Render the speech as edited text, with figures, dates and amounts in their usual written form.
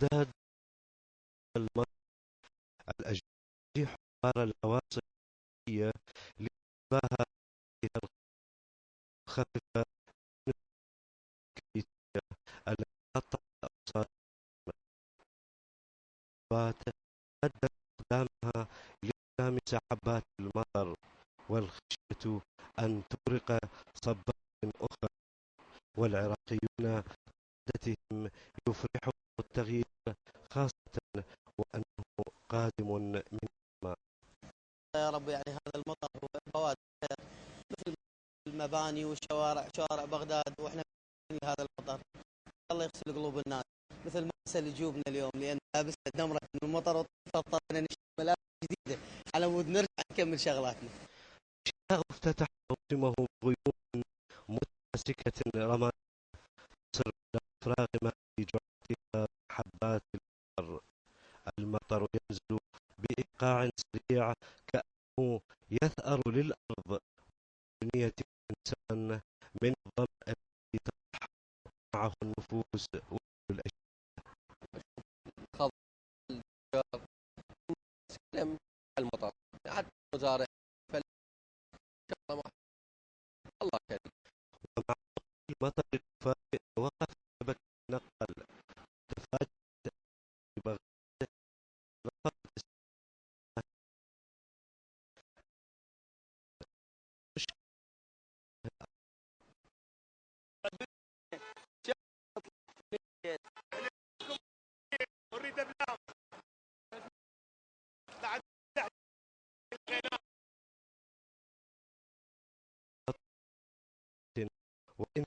تزداد المطر الأجدي حوار العواصف لإصلاحها الخفيفة الكبيرة التي تقطع الأوساط وتتبدل استخدامها لإعلام سحابات المطر والخشية أن تغرق صبات أخرى. والعراقيون عادتهم يفرحهم التغيير، خاصة وأنه قادم من السماء. يا رب يعني هذا المطر فوائد مثل المباني والشوارع، شوارع بغداد واحنا في هذا المطر. الله يغسل قلوب الناس، مثل ما غسل جيوبنا اليوم لان لابسنا دمره من المطر واضطرينا نشتري ملابس جديده على مود نرجع نكمل شغلاتنا. الشتاء افتتح موسمه بغيوم متماسكة رمى مصر إلى إفراغ ما في جرعتها حبات المطر. المطر ينزل بإيقاع سريع كأنه يثأر للأرض بنية الإنسان من الظمأ الذي تضحك معه النفوس والأشياء. خاض الجار سلم المطر حتى المزارع فالله الله كريم. ومع المطر الفائق وقف شبكة النقل. تفاجأت ببغداد رفضت وإن